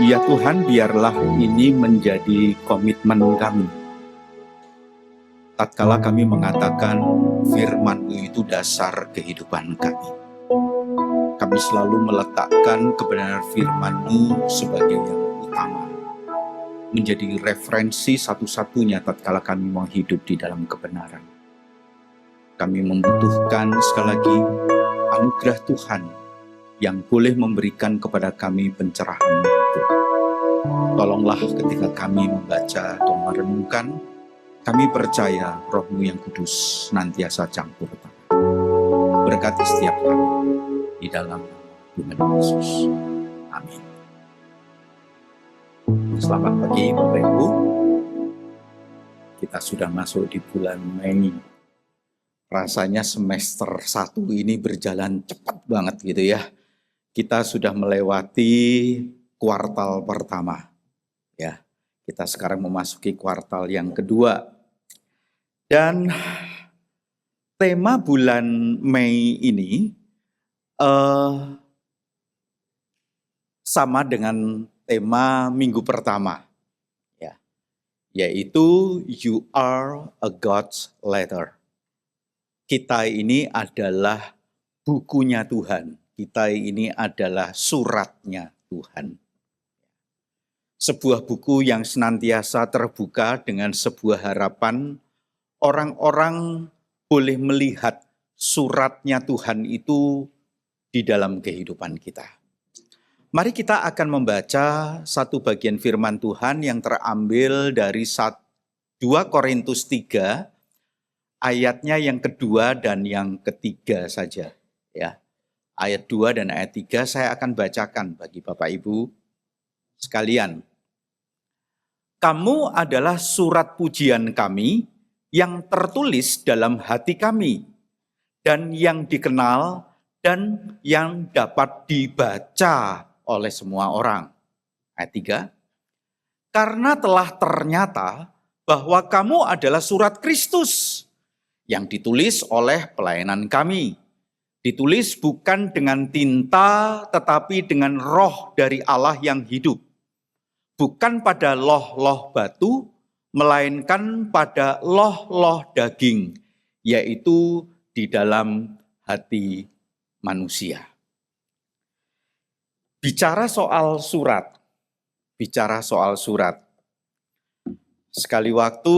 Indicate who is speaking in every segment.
Speaker 1: Ya Tuhan, biarlah ini menjadi komitmen kami. Tatkala kami mengatakan firman-Mu itu dasar kehidupan kami. Kami selalu meletakkan kebenaran firman-Mu sebagai yang utama. Menjadi referensi satu-satunya tatkala kami mau hidup di dalam kebenaran. Kami membutuhkan sekali lagi anugerah Tuhan yang boleh memberikan kepada kami pencerahan itu. Tolonglah ketika kami membaca dan merenungkan, kami percaya Roh-Mu yang kudus senantiasa campur tangan. Berkati setiap kami di dalam nama Tuhan Yesus. Amin. Selamat pagi Bapak Ibu. Kita sudah masuk di bulan Mei. Rasanya semester 1 ini berjalan cepat banget gitu ya. Kita sudah melewati kuartal pertama. Ya, kita sekarang memasuki kuartal yang kedua. Dan tema bulan Mei ini sama dengan tema minggu pertama, ya, yaitu You Are a God's Letter. Kita ini adalah bukunya Tuhan, kita ini adalah suratnya Tuhan. Sebuah buku yang senantiasa terbuka dengan sebuah harapan orang-orang boleh melihat suratnya Tuhan itu di dalam kehidupan kita. Mari kita akan membaca satu bagian firman Tuhan yang terambil dari 2 Korintus 3, ayatnya yang kedua dan yang ketiga saja. Ya. Ayat 2 dan ayat 3 saya akan bacakan bagi Bapak Ibu sekalian. Kamu adalah surat pujian kami yang tertulis dalam hati kami dan yang dikenal dan yang dapat dibaca oleh semua orang. Ayat 3. Karena telah ternyata bahwa kamu adalah surat Kristus yang ditulis oleh pelayanan kami. Ditulis bukan dengan tinta tetapi dengan roh dari Allah yang hidup. Bukan pada loh-loh batu, melainkan pada loh-loh daging, yaitu di dalam hati manusia. Bicara soal surat. Sekali waktu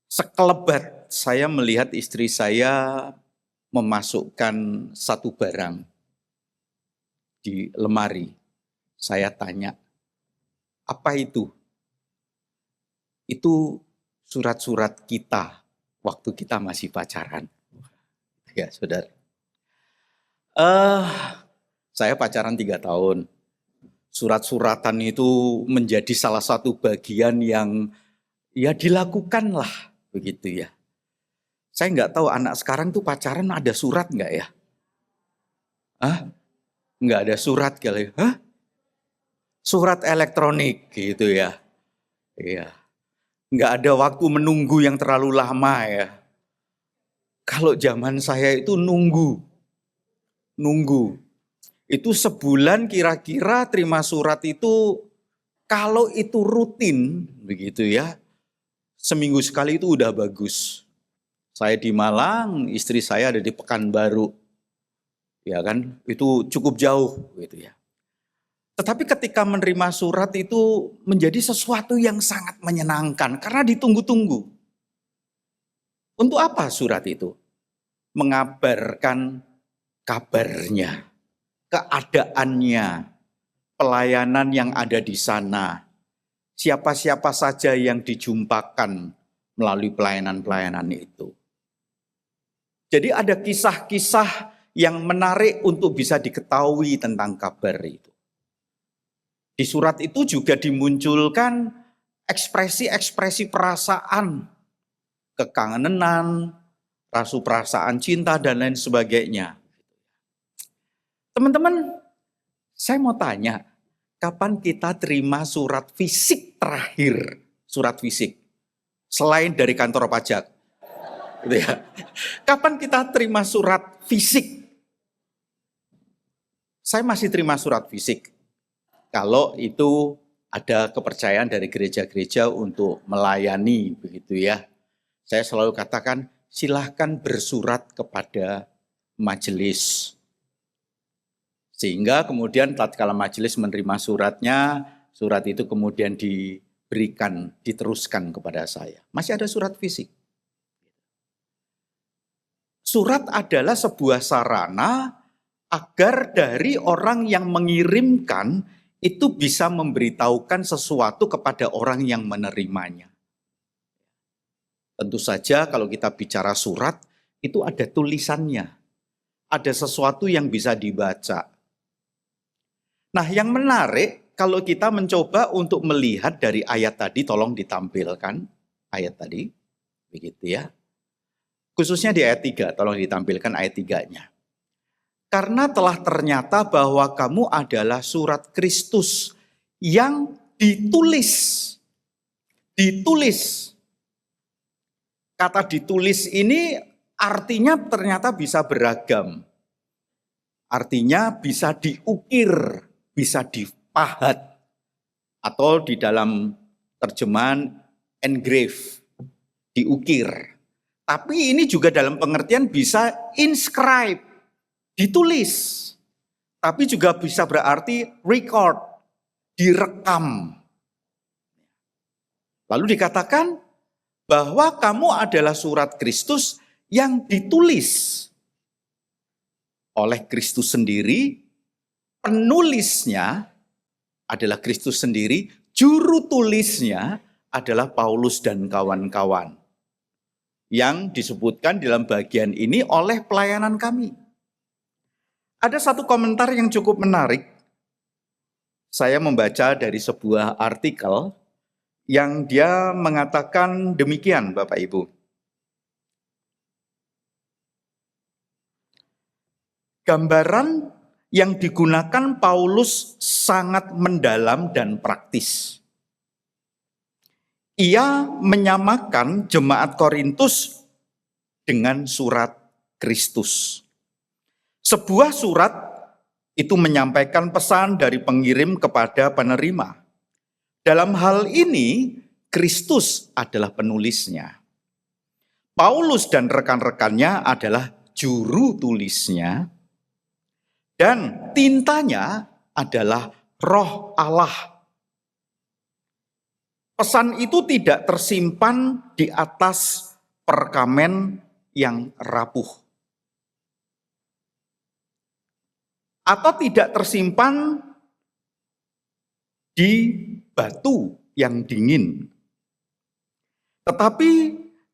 Speaker 1: sekelebat saya melihat istri saya memasukkan satu barang di lemari. Saya tanya, apa itu? Itu surat-surat kita waktu kita masih pacaran. Ya, saudara. Saya pacaran 3 tahun. Surat-suratan itu menjadi salah satu bagian yang ya dilakukanlah begitu ya. Saya nggak tahu anak sekarang tuh pacaran ada surat nggak ya? Nggak ada surat kali. Surat elektronik gitu ya. Iya. Nggak ada waktu menunggu yang terlalu lama ya. Kalau zaman saya itu nunggu. Itu sebulan kira-kira terima surat itu, kalau itu rutin begitu ya, seminggu sekali itu udah bagus. Saya di Malang, istri saya ada di Pekanbaru. Ya kan, itu cukup jauh gitu ya. Tetapi ketika menerima surat itu menjadi sesuatu yang sangat menyenangkan karena ditunggu-tunggu. Untuk apa surat itu? Mengabarkan kabarnya, keadaannya, pelayanan yang ada di sana, siapa-siapa saja yang dijumpakan melalui pelayanan-pelayanan itu. Jadi ada kisah-kisah yang menarik untuk bisa diketahui tentang kabar itu. Di surat itu juga dimunculkan ekspresi-ekspresi perasaan, kekangenan, rasa perasaan cinta, dan lain sebagainya. Teman-teman, saya mau tanya, kapan kita terima surat fisik terakhir? Surat fisik, selain dari kantor pajak. Gitu ya. Kapan kita terima surat fisik? Saya masih terima surat fisik. Kalau itu ada kepercayaan dari gereja-gereja untuk melayani begitu ya. Saya selalu katakan silahkan bersurat kepada majelis. Sehingga kemudian tatkala majelis menerima suratnya, surat itu kemudian diberikan, diteruskan kepada saya. Masih ada surat fisik. Surat adalah sebuah sarana agar dari orang yang mengirimkan itu bisa memberitahukan sesuatu kepada orang yang menerimanya. Tentu saja kalau kita bicara surat, itu ada tulisannya. Ada sesuatu yang bisa dibaca. Nah, yang menarik kalau kita mencoba untuk melihat dari ayat tadi, tolong ditampilkan ayat tadi, begitu ya. Khususnya di ayat 3, tolong ditampilkan ayat 3-nya. Karena telah ternyata bahwa kamu adalah surat Kristus yang ditulis. Ditulis. Kata ditulis ini artinya ternyata bisa beragam. Artinya bisa diukir, bisa dipahat. Atau di dalam terjemahan engrave, diukir. Tapi ini juga dalam pengertian bisa inscribe, ditulis. Tapi juga bisa berarti record, direkam. Lalu dikatakan bahwa kamu adalah surat Kristus yang ditulis oleh Kristus sendiri, penulisnya adalah Kristus sendiri, juru tulisnya adalah Paulus dan kawan-kawan. Yang disebutkan dalam bagian ini oleh pelayanan kami. Ada satu komentar yang cukup menarik. Saya membaca dari sebuah artikel yang dia mengatakan demikian, Bapak Ibu. Gambaran yang digunakan Paulus sangat mendalam dan praktis. Ia menyamakan jemaat Korintus dengan surat Kristus. Sebuah surat itu menyampaikan pesan dari pengirim kepada penerima. Dalam hal ini, Kristus adalah penulisnya. Paulus dan rekan-rekannya adalah juru tulisnya. Dan tintanya adalah Roh Allah. Pesan itu tidak tersimpan di atas perkamen yang rapuh. Atau tidak tersimpan di batu yang dingin. Tetapi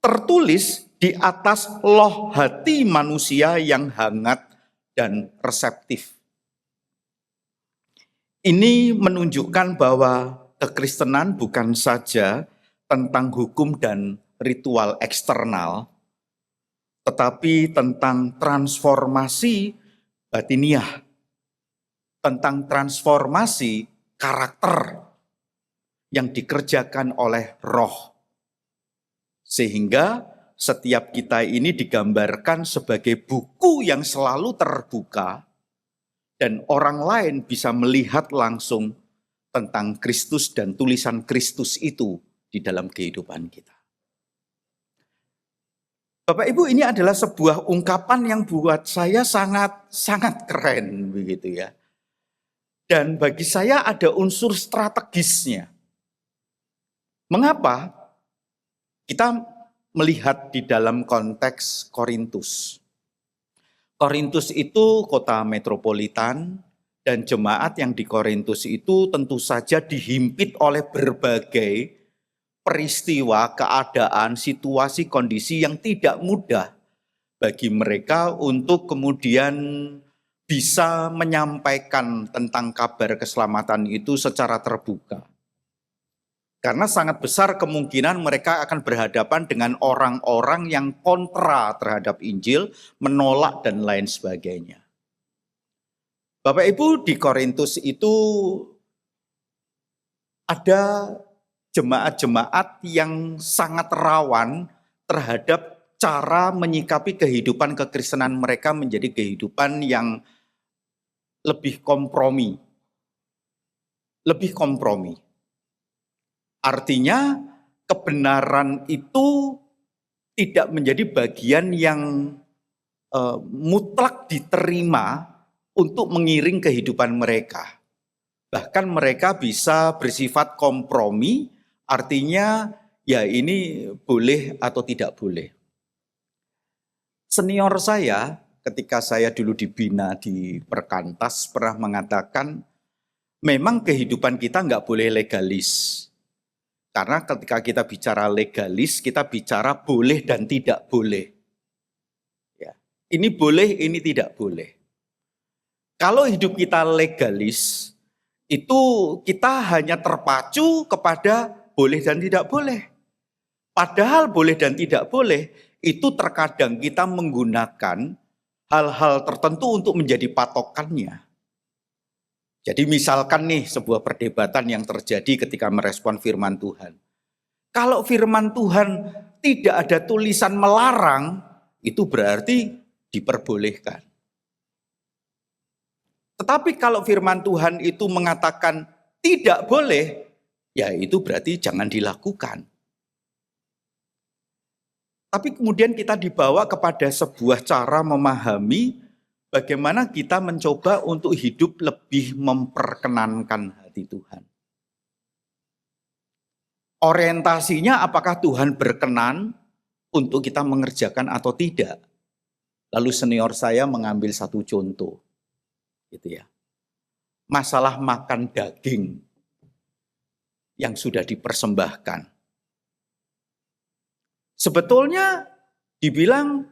Speaker 1: tertulis di atas loh hati manusia yang hangat dan reseptif. Ini menunjukkan bahwa kekristenan bukan saja tentang hukum dan ritual eksternal, tetapi tentang transformasi batiniah, tentang transformasi karakter yang dikerjakan oleh Roh. Sehingga setiap kita ini digambarkan sebagai buku yang selalu terbuka dan orang lain bisa melihat langsung tentang Kristus dan tulisan Kristus itu di dalam kehidupan kita. Bapak Ibu, ini adalah sebuah ungkapan yang buat saya sangat keren begitu ya. Dan bagi saya ada unsur strategisnya. Mengapa? Kita melihat di dalam konteks Korintus. Korintus itu kota metropolitan dan jemaat yang di Korintus itu tentu saja dihimpit oleh berbagai peristiwa, keadaan, situasi, kondisi yang tidak mudah bagi mereka untuk kemudian bisa menyampaikan tentang kabar keselamatan itu secara terbuka. Karena sangat besar kemungkinan mereka akan berhadapan dengan orang-orang yang kontra terhadap Injil, menolak dan lain sebagainya. Bapak Ibu, di Korintus itu ada jemaat-jemaat yang sangat rawan terhadap cara menyikapi kehidupan kekristenan mereka menjadi kehidupan yang lebih kompromi. lebih kompromi. Artinya kebenaran itu tidak menjadi bagian yang mutlak diterima untuk mengiring kehidupan mereka. Bahkan mereka bisa bersifat kompromi, artinya ya ini boleh atau tidak boleh. Senior saya ketika saya dulu dibina di Perkantas pernah mengatakan, memang kehidupan kita nggak boleh legalis. Karena ketika kita bicara legalis, kita bicara boleh dan tidak boleh. Ya, ini boleh, ini tidak boleh. Kalau hidup kita legalis, itu kita hanya terpacu kepada boleh dan tidak boleh. Padahal boleh dan tidak boleh, itu terkadang kita menggunakan hal-hal tertentu untuk menjadi patokannya. Jadi misalkan nih sebuah perdebatan yang terjadi ketika merespon firman Tuhan. Kalau firman Tuhan tidak ada tulisan melarang, itu berarti diperbolehkan. Tetapi kalau firman Tuhan itu mengatakan tidak boleh, ya itu berarti jangan dilakukan. Tapi kemudian kita dibawa kepada sebuah cara memahami bagaimana kita mencoba untuk hidup lebih memperkenankan hati Tuhan. Orientasinya apakah Tuhan berkenan untuk kita mengerjakan atau tidak. Lalu senior saya mengambil satu contoh. Gitu ya. Masalah makan daging yang sudah dipersembahkan. Sebetulnya dibilang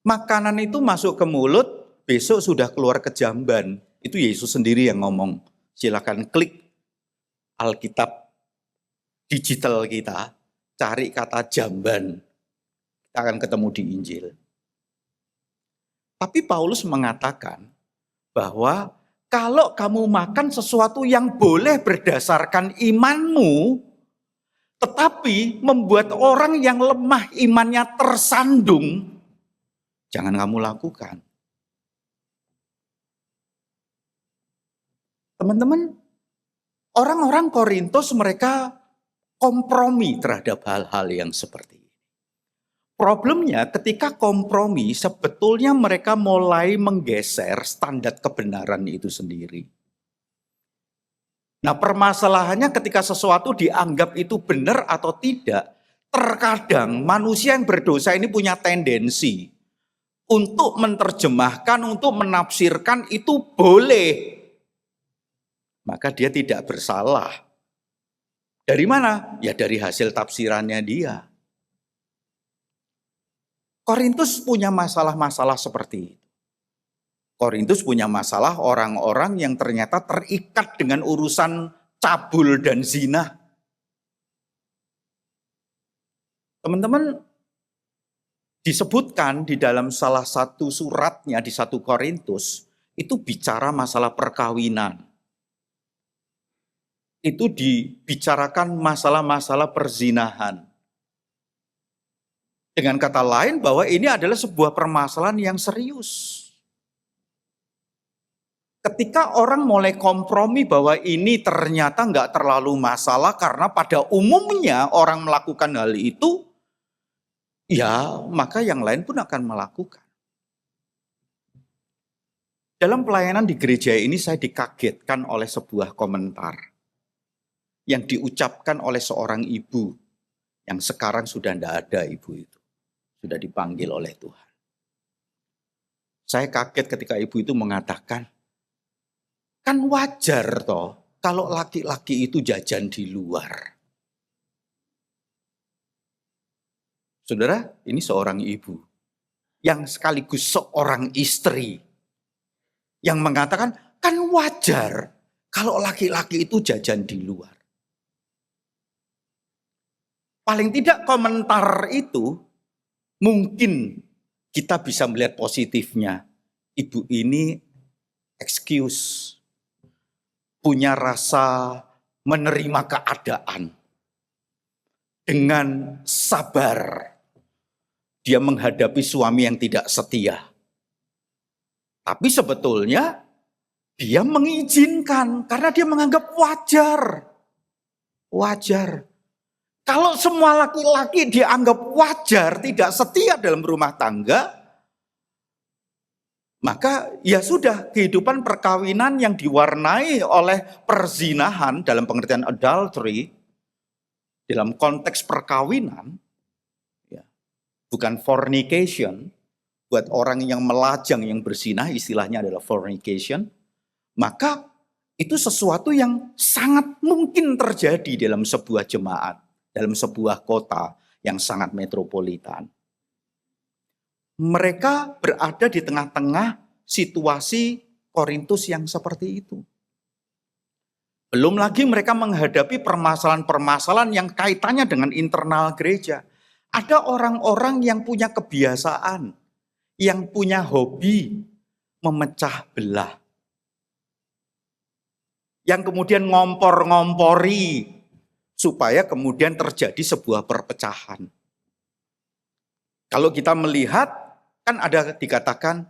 Speaker 1: makanan itu masuk ke mulut, besok sudah keluar ke jamban. Itu Yesus sendiri yang ngomong. Silakan klik Alkitab digital kita, cari kata jamban. Kita akan ketemu di Injil. Tapi Paulus mengatakan bahwa kalau kamu makan sesuatu yang boleh berdasarkan imanmu, tetapi membuat orang yang lemah imannya tersandung, jangan kamu lakukan. Teman-teman, orang-orang Korintus mereka kompromi terhadap hal-hal yang seperti ini. Problemnya ketika kompromi, sebetulnya mereka mulai menggeser standar kebenaran itu sendiri. Nah, permasalahannya ketika sesuatu dianggap itu benar atau tidak, terkadang manusia yang berdosa ini punya tendensi untuk menerjemahkan, untuk menafsirkan itu boleh. Maka dia tidak bersalah. Dari mana? Ya dari hasil tafsirannya dia. Korintus punya masalah-masalah seperti itu. Korintus punya masalah orang-orang yang ternyata terikat dengan urusan cabul dan zina. Teman-teman, disebutkan di dalam salah satu suratnya di 1 Korintus, itu bicara masalah perkawinan. Itu dibicarakan masalah-masalah perzinahan. Dengan kata lain bahwa ini adalah sebuah permasalahan yang serius. Ketika orang mulai kompromi bahwa ini ternyata nggak terlalu masalah karena pada umumnya orang melakukan hal itu, ya maka yang lain pun akan melakukan. Dalam pelayanan di gereja ini saya dikagetkan oleh sebuah komentar yang diucapkan oleh seorang ibu yang sekarang sudah tidak ada ibu itu. Sudah dipanggil oleh Tuhan. Saya kaget ketika ibu itu mengatakan, kan wajar toh kalau laki-laki itu jajan di luar. Saudara, ini seorang ibu yang sekaligus seorang istri yang mengatakan kan wajar kalau laki-laki itu jajan di luar. Paling tidak komentar itu mungkin kita bisa melihat positifnya. Ibu ini excuse, punya rasa menerima keadaan. Dengan sabar, dia menghadapi suami yang tidak setia. Tapi sebetulnya Dia mengizinkan karena dia menganggap wajar. Wajar. Kalau semua laki-laki dianggap wajar, tidak setia dalam rumah tangga, maka ya sudah, kehidupan perkawinan yang diwarnai oleh perzinahan dalam pengertian adultery, dalam konteks perkawinan, ya, bukan fornication, buat orang yang melajang, yang berzinah, istilahnya adalah fornication, maka itu sesuatu yang sangat mungkin terjadi dalam sebuah jemaat, dalam sebuah kota yang sangat metropolitan. Mereka berada di tengah-tengah situasi Korintus yang seperti itu. Belum lagi mereka menghadapi permasalahan-permasalahan yang kaitannya dengan internal gereja. Ada orang-orang yang punya kebiasaan, yang punya hobi memecah belah. Yang kemudian ngompor-ngompori supaya kemudian terjadi sebuah perpecahan. Kalau kita melihat, kan ada dikatakan,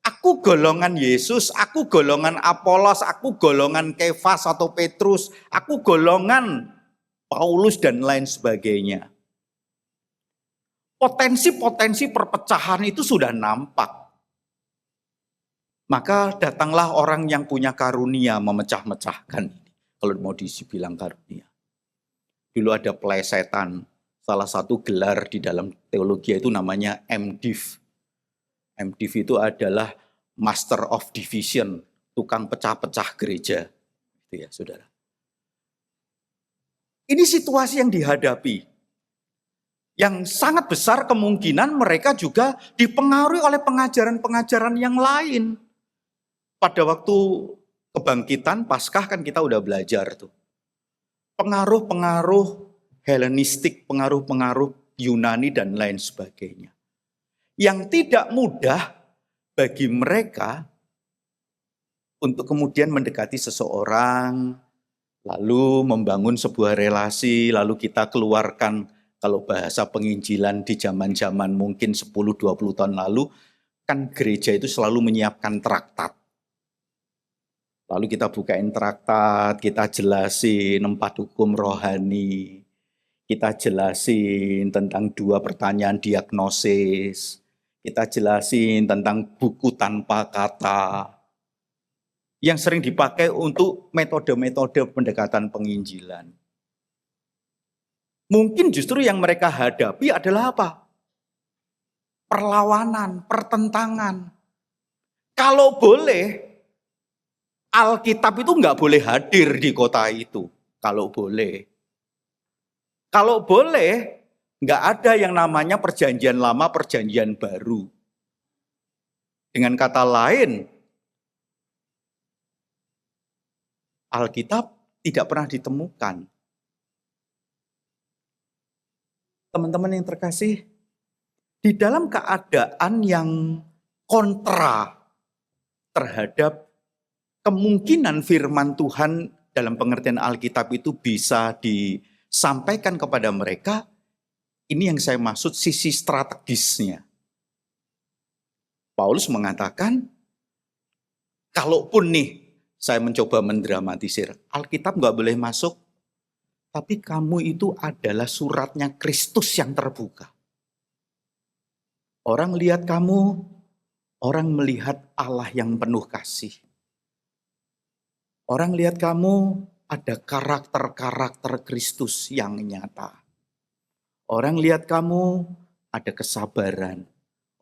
Speaker 1: aku golongan Yesus, aku golongan Apolos, aku golongan Kefas atau Petrus, aku golongan Paulus dan lain sebagainya. Potensi-potensi perpecahan itu sudah nampak. Maka datanglah orang yang punya karunia memecah-mecahkan ini. Kalau mau dibilang karunia. Dulu ada plesetan, salah satu gelar di dalam teologi itu namanya MDiv. MDiv itu adalah Master of Division, tukang pecah-pecah gereja. Itu ya, saudara. Ini situasi yang dihadapi. Yang sangat besar kemungkinan mereka juga dipengaruhi oleh pengajaran-pengajaran yang lain. Pada waktu kebangkitan Paskah kan kita udah belajar tuh. Pengaruh-pengaruh Helenistik, pengaruh-pengaruh Yunani dan lain sebagainya. Yang tidak mudah bagi mereka untuk kemudian mendekati seseorang, lalu membangun sebuah relasi, lalu kita keluarkan, kalau bahasa penginjilan di zaman-zaman mungkin 10-20 tahun lalu, kan gereja itu selalu menyiapkan traktat. Lalu kita bukain traktat, kita jelasin 4 hukum rohani, kita jelasin tentang 2 pertanyaan diagnosis, kita jelasin tentang buku tanpa kata, yang sering dipakai untuk metode-metode pendekatan penginjilan. Mungkin justru yang mereka hadapi adalah apa? Perlawanan, pertentangan. Kalau boleh, Alkitab itu nggak boleh hadir di kota itu. Kalau boleh. Kalau boleh, nggak ada yang namanya perjanjian lama, perjanjian baru. Dengan kata lain, Alkitab tidak pernah ditemukan. Teman-teman yang terkasih, di dalam keadaan yang kontra terhadap kemungkinan firman Tuhan dalam pengertian Alkitab itu bisa disampaikan kepada mereka, ini yang saya maksud sisi strategisnya. Paulus mengatakan, kalaupun nih saya mencoba mendramatisir, Alkitab nggak boleh masuk, tapi kamu itu adalah suratnya Kristus yang terbuka. Orang lihat kamu, orang melihat Allah yang penuh kasih. Orang lihat kamu ada karakter-karakter Kristus yang nyata. Orang lihat kamu ada kesabaran.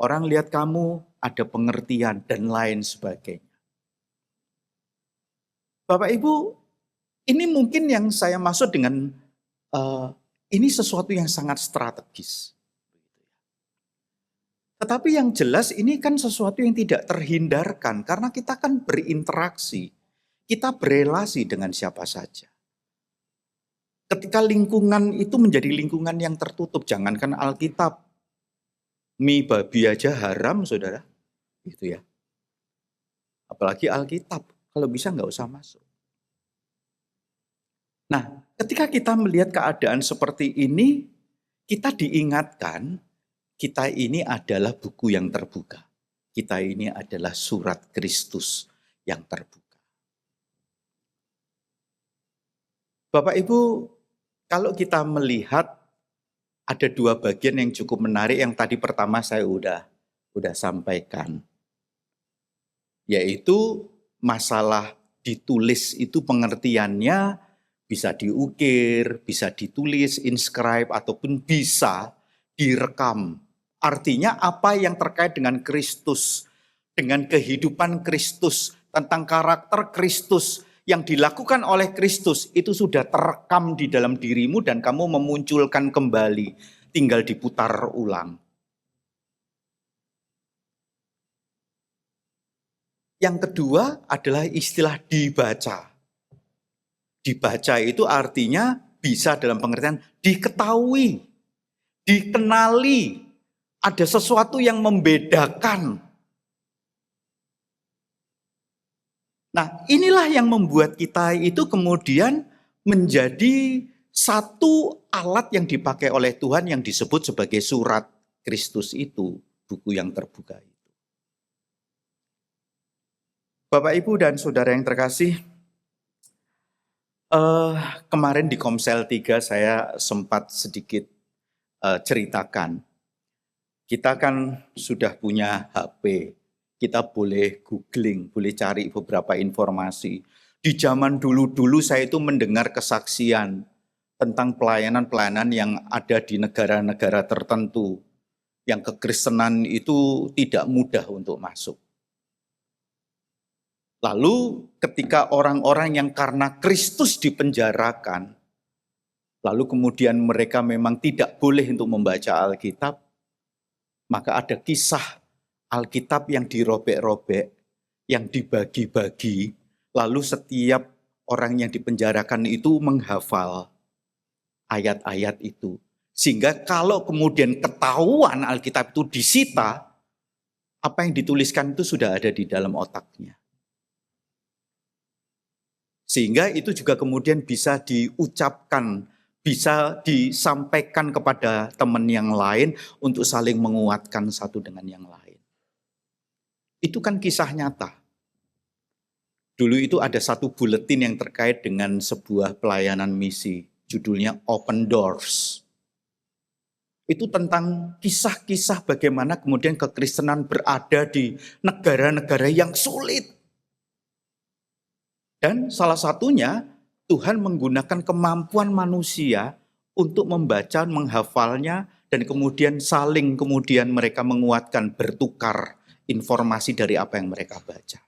Speaker 1: Orang lihat kamu ada pengertian dan lain sebagainya. Bapak Ibu, ini mungkin yang saya maksud dengan ini sesuatu yang sangat strategis. Tetapi yang jelas ini kan sesuatu yang tidak terhindarkan karena kita kan berinteraksi. Kita berelasi dengan siapa saja. Ketika lingkungan itu menjadi lingkungan yang tertutup, jangankan Alkitab, mie babi aja haram, saudara. Gitu ya. Apalagi Alkitab, kalau bisa nggak usah masuk. Nah, ketika kita melihat keadaan seperti ini, kita diingatkan, kita ini adalah buku yang terbuka. Kita ini adalah surat Kristus yang terbuka. Bapak Ibu, kalau kita melihat ada dua bagian yang cukup menarik yang tadi pertama saya udah sampaikan. Yaitu masalah ditulis itu pengertiannya bisa diukir, bisa ditulis, inscribe, ataupun bisa direkam. Artinya apa yang terkait dengan Kristus, dengan kehidupan Kristus, tentang karakter Kristus yang dilakukan oleh Kristus itu sudah terekam di dalam dirimu dan kamu memunculkan kembali, tinggal diputar ulang. Yang kedua adalah istilah dibaca. Dibaca itu artinya bisa dalam pengertian diketahui, dikenali, ada sesuatu yang membedakan. Nah, inilah yang membuat kita itu kemudian menjadi satu alat yang dipakai oleh Tuhan yang disebut sebagai surat Kristus itu, buku yang terbuka itu. Bapak, Ibu, dan Saudara yang terkasih, kemarin di Komsel 3 saya sempat sedikit ceritakan. Kita kan sudah punya HP, kita boleh googling, boleh cari beberapa informasi. Di zaman dulu-dulu saya itu mendengar kesaksian tentang pelayanan-pelayanan yang ada di negara-negara tertentu, yang kekristenan itu tidak mudah untuk masuk. Lalu ketika orang-orang yang karena Kristus dipenjarakan, lalu kemudian mereka memang tidak boleh untuk membaca Alkitab, maka ada kisah Alkitab yang dirobek-robek, yang dibagi-bagi, lalu setiap orang yang dipenjarakan itu menghafal ayat-ayat itu. Sehingga kalau kemudian ketahuan Alkitab itu disita, apa yang dituliskan itu sudah ada di dalam otaknya. Sehingga itu juga kemudian bisa diucapkan, bisa disampaikan kepada teman yang lain untuk saling menguatkan satu dengan yang lain. Itu kan kisah nyata. Dulu itu ada satu buletin yang terkait dengan sebuah pelayanan misi, judulnya Open Doors. Itu tentang kisah-kisah bagaimana kemudian kekristenan berada di negara-negara yang sulit. Dan salah satunya Tuhan menggunakan kemampuan manusia untuk membaca, menghafalnya, dan kemudian saling kemudian mereka menguatkan, bertukar informasi dari apa yang mereka baca.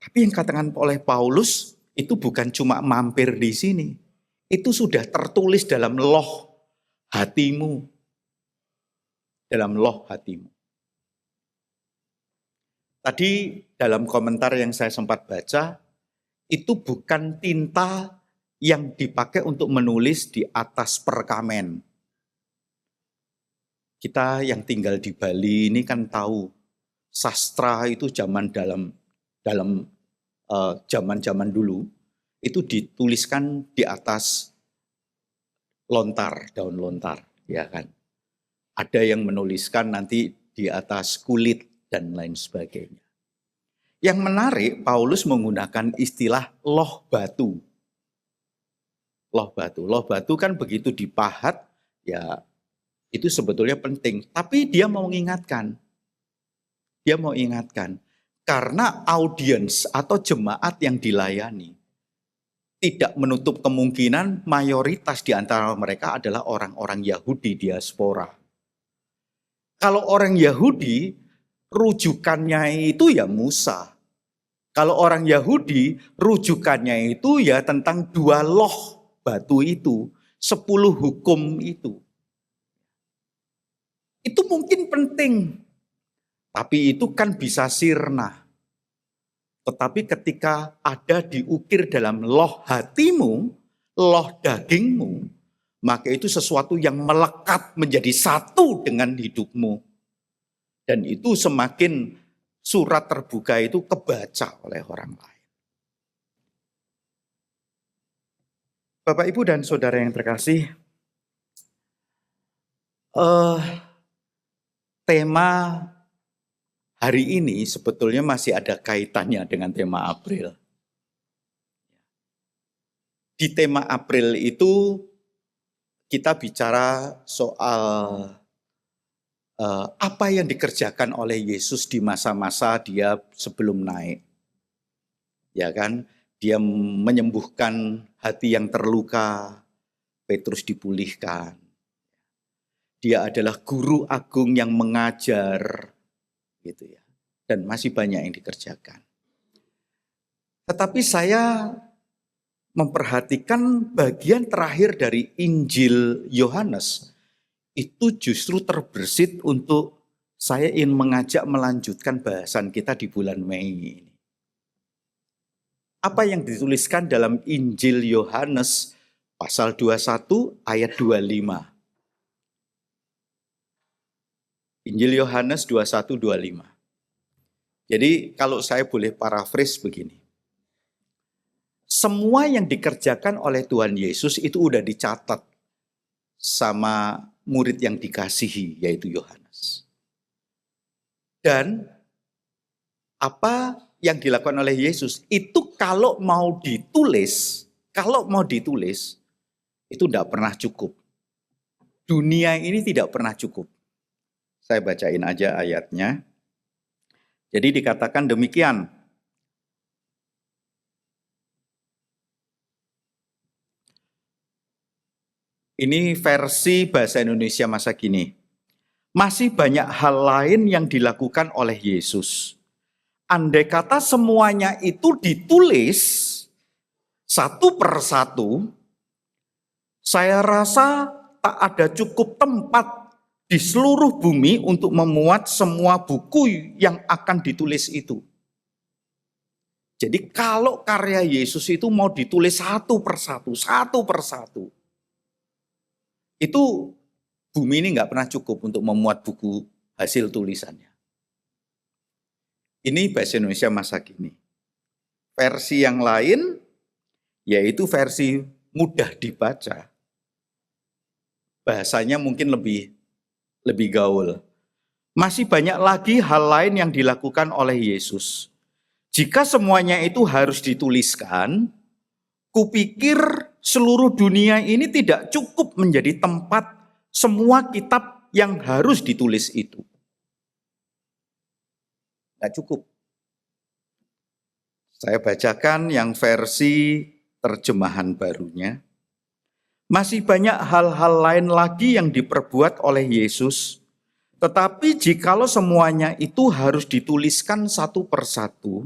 Speaker 1: Tapi yang katakan oleh Paulus itu bukan cuma mampir di sini. Itu sudah tertulis dalam loh hatimu. Dalam loh hatimu. Tadi dalam komentar yang saya sempat baca, itu bukan tinta yang dipakai untuk menulis di atas perkamen. Kita yang tinggal di Bali ini kan tahu sastra itu dalam zaman-zaman dulu itu dituliskan di atas lontar, daun lontar, ya kan. Ada yang menuliskan nanti di atas kulit dan lain sebagainya. Yang menarik, Paulus menggunakan istilah loh batu. Loh batu. Loh batu kan begitu dipahat, ya itu sebetulnya penting. Tapi dia mau mengingatkan. Karena audiens atau jemaat yang dilayani tidak menutup kemungkinan mayoritas di antara mereka adalah orang-orang Yahudi diaspora. Kalau orang Yahudi, rujukannya itu ya Musa. Kalau orang Yahudi, rujukannya itu ya tentang 2 loh batu itu, 10 hukum itu. Itu mungkin penting, tapi itu kan bisa sirna. Tetapi ketika ada diukir dalam loh hatimu, loh dagingmu, maka itu sesuatu yang melekat menjadi satu dengan hidupmu. Dan itu semakin surat terbuka itu kebaca oleh orang lain. Bapak, Ibu, dan Saudara yang terkasih, tema hari ini sebetulnya masih ada kaitannya dengan tema April. Di tema April itu kita bicara soal apa yang dikerjakan oleh Yesus di masa-masa dia sebelum naik. Ya kan? Dia menyembuhkan hati yang terluka, Petrus dipulihkan. Dia adalah guru agung yang mengajar, gitu ya. Dan masih banyak yang dikerjakan. Tetapi saya memperhatikan bagian terakhir dari Injil Yohanes, itu justru terbersit untuk saya ingin mengajak melanjutkan bahasan kita di bulan Mei ini. Apa yang dituliskan dalam Injil Yohanes pasal 21 ayat 25. Injil Yohanes 21-25. Jadi kalau saya boleh paraphrase begini. Semua yang dikerjakan oleh Tuhan Yesus itu udah dicatat sama murid yang dikasihi, yaitu Yohanes. Dan apa yang dilakukan oleh Yesus itu kalau mau ditulis, itu tidak pernah cukup. Dunia ini tidak pernah cukup. Saya bacain aja ayatnya. Jadi dikatakan demikian. Ini versi bahasa Indonesia masa kini. Masih banyak hal lain yang dilakukan oleh Yesus. Andai kata semuanya itu ditulis satu per satu, saya rasa tak ada cukup tempat di seluruh bumi untuk memuat semua buku yang akan ditulis itu. Jadi kalau karya Yesus itu mau ditulis satu per satu, itu bumi ini nggak pernah cukup untuk memuat buku hasil tulisannya. Ini bahasa Indonesia masa kini. Versi yang lain, yaitu versi mudah dibaca. Bahasanya mungkin lebih gaul. Masih banyak lagi hal lain yang dilakukan oleh Yesus. Jika semuanya itu harus dituliskan, kupikir seluruh dunia ini tidak cukup menjadi tempat semua kitab yang harus ditulis itu. Tidak cukup. Saya bacakan yang versi terjemahan barunya. Masih banyak hal-hal lain lagi yang diperbuat oleh Yesus. Tetapi jikalau semuanya itu harus dituliskan satu persatu,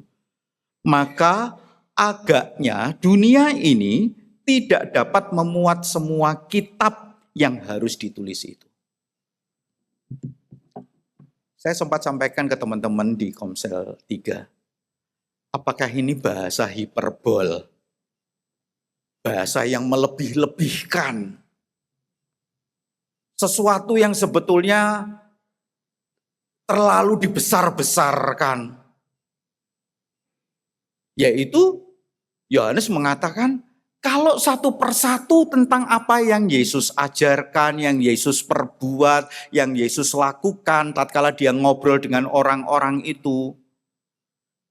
Speaker 1: maka agaknya dunia ini tidak dapat memuat semua kitab yang harus ditulis itu. Saya sempat sampaikan ke teman-teman di Komsel 3. Apakah ini bahasa hiperbol? Bahasa yang melebih-lebihkan. Sesuatu yang sebetulnya terlalu dibesar-besarkan. Yaitu Yohanes mengatakan, kalau satu persatu tentang apa yang Yesus ajarkan, yang Yesus perbuat, yang Yesus lakukan tatkala dia ngobrol dengan orang-orang itu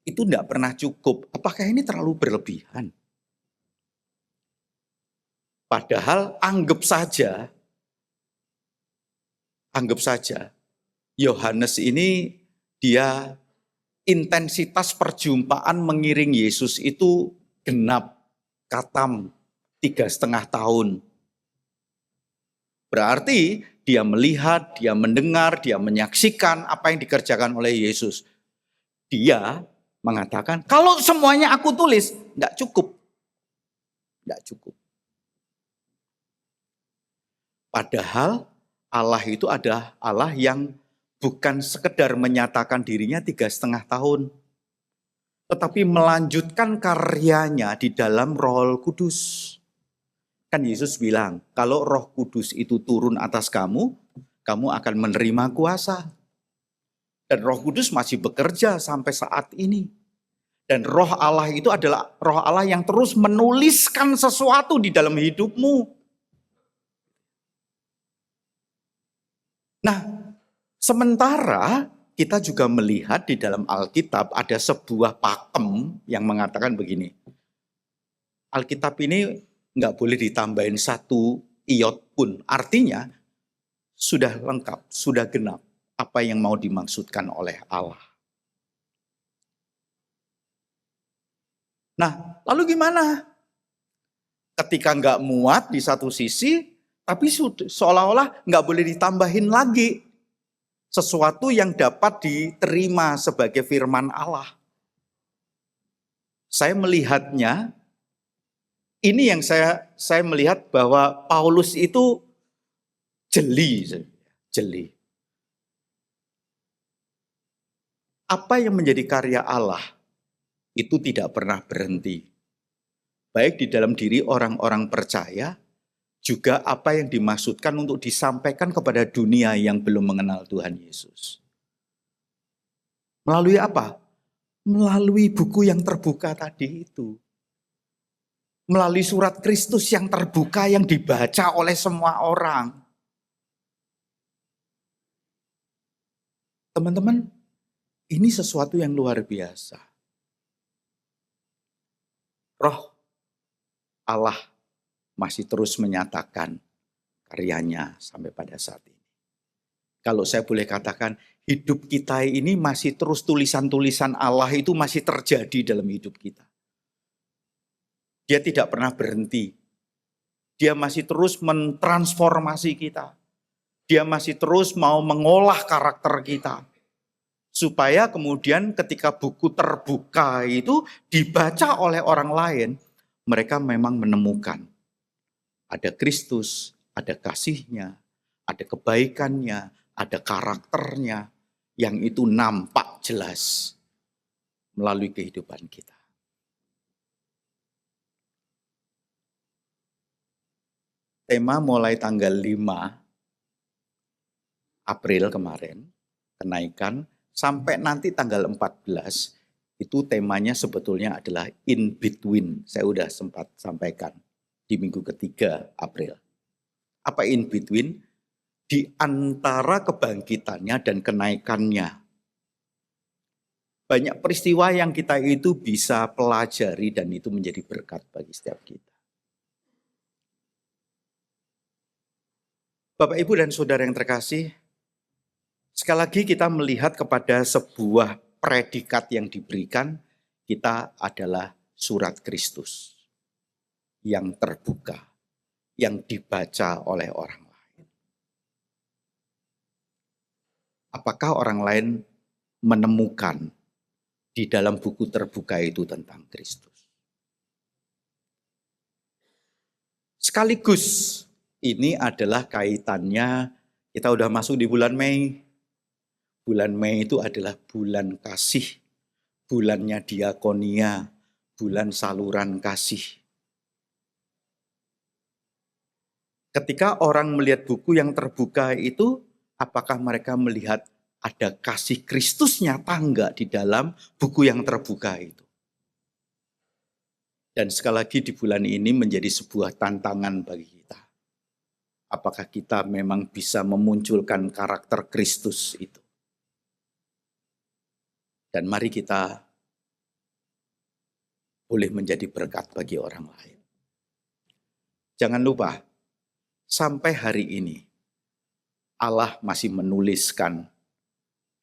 Speaker 1: tidak pernah cukup. Apakah ini terlalu berlebihan? Padahal anggap saja, Yohanes ini dia intensitas perjumpaan mengiring Yesus itu genap, katam 3,5 tahun. Berarti dia melihat, dia mendengar, dia menyaksikan apa yang dikerjakan oleh Yesus. Dia mengatakan, kalau semuanya aku tulis, enggak cukup. Enggak cukup. Padahal Allah itu adalah Allah yang bukan sekedar menyatakan dirinya 3,5 tahun. Tetapi melanjutkan karyanya di dalam Roh Kudus. Kan Yesus bilang, kalau Roh Kudus itu turun atas kamu, kamu akan menerima kuasa. Dan Roh Kudus masih bekerja sampai saat ini. Dan Roh Allah itu adalah Roh Allah yang terus menuliskan sesuatu di dalam hidupmu. Nah, sementara kita juga melihat di dalam Alkitab ada sebuah pakem yang mengatakan begini. Alkitab ini nggak boleh ditambahin satu iot pun. Artinya sudah lengkap, sudah genap apa yang mau dimaksudkan oleh Allah. Nah, lalu gimana? Ketika nggak muat di satu sisi, tapi seolah-olah nggak boleh ditambahin lagi sesuatu yang dapat diterima sebagai firman Allah. Saya melihatnya, ini yang saya melihat bahwa Paulus itu jeli. Apa yang menjadi karya Allah itu tidak pernah berhenti. Baik di dalam diri orang-orang percaya, juga apa yang dimaksudkan untuk disampaikan kepada dunia yang belum mengenal Tuhan Yesus. Melalui apa? Melalui buku yang terbuka tadi itu. Melalui surat Kristus yang terbuka yang dibaca oleh semua orang. Teman-teman, ini sesuatu yang luar biasa. Roh Allah masih terus menyatakan karyanya sampai pada saat ini. Kalau saya boleh katakan, hidup kita ini masih terus tulisan-tulisan Allah itu masih terjadi dalam hidup kita. Dia tidak pernah berhenti. Dia masih terus mentransformasi kita. Dia masih terus mau mengolah karakter kita. Supaya kemudian ketika buku terbuka itu dibaca oleh orang lain, mereka memang menemukan ada Kristus, ada kasihnya, ada kebaikannya, ada karakternya yang itu nampak jelas melalui kehidupan kita. Tema mulai tanggal 5 April kemarin, kenaikan, sampai nanti tanggal 14, itu temanya sebetulnya adalah in between. Saya sudah sempat sampaikan di minggu ketiga April. Apa in between? Di antara kebangkitannya dan kenaikannya. Banyak peristiwa yang kita itu bisa pelajari dan itu menjadi berkat bagi setiap kita. Bapak, Ibu, dan Saudara yang terkasih, sekali lagi kita melihat kepada sebuah predikat yang diberikan, kita adalah surat Kristus yang terbuka, yang dibaca oleh orang lain. Apakah orang lain menemukan di dalam buku terbuka itu tentang Kristus? Sekaligus ini adalah kaitannya, kita udah masuk di bulan Mei. Bulan Mei itu adalah bulan kasih, bulannya diakonia, bulan saluran kasih. Ketika orang melihat buku yang terbuka itu, apakah mereka melihat ada kasih Kristus nyata enggak di dalam buku yang terbuka itu? Dan sekali lagi di bulan ini menjadi sebuah tantangan bagi kita. Apakah kita memang bisa memunculkan karakter Kristus itu? Dan mari kita boleh menjadi berkat bagi orang lain. Jangan lupa, sampai hari ini Allah masih menuliskan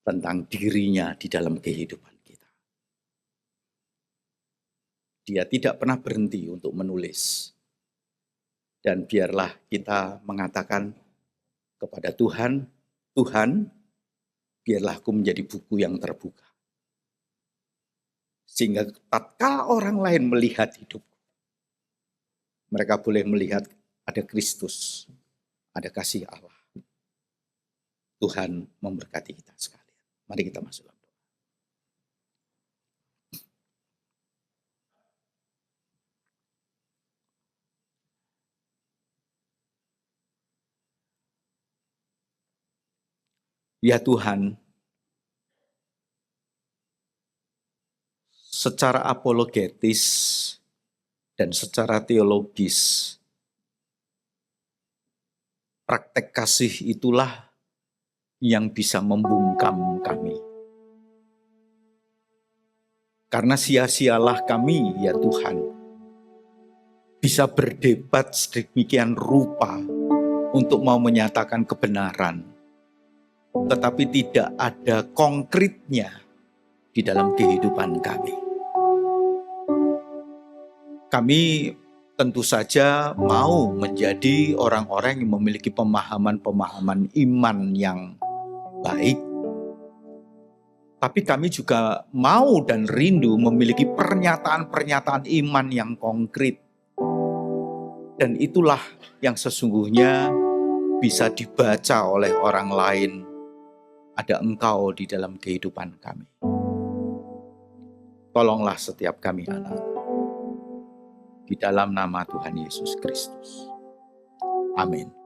Speaker 1: tentang dirinya di dalam kehidupan kita. Dia tidak pernah berhenti untuk menulis. Dan biarlah kita mengatakan kepada Tuhan, Tuhan, biarlah aku menjadi buku yang terbuka. Sehingga tatkala orang lain melihat hidupku, mereka boleh melihat ada Kristus, ada kasih Allah. Tuhan memberkati kita sekalian. Mari kita masuk dalam doa. Ya Tuhan, secara apologetis dan secara teologis, praktek kasih itulah yang bisa membungkam kami. Karena sia-sialah kami, ya Tuhan, bisa berdebat sedemikian rupa untuk mau menyatakan kebenaran, tetapi tidak ada konkretnya di dalam kehidupan kami. Kami tentu saja mau menjadi orang-orang yang memiliki pemahaman-pemahaman iman yang baik, tapi kami juga mau dan rindu memiliki pernyataan-pernyataan iman yang konkret. Dan itulah yang sesungguhnya bisa dibaca oleh orang lain. Ada Engkau di dalam kehidupan kami. Tolonglah setiap kami anak. Di dalam nama Tuhan Yesus Kristus. Amin.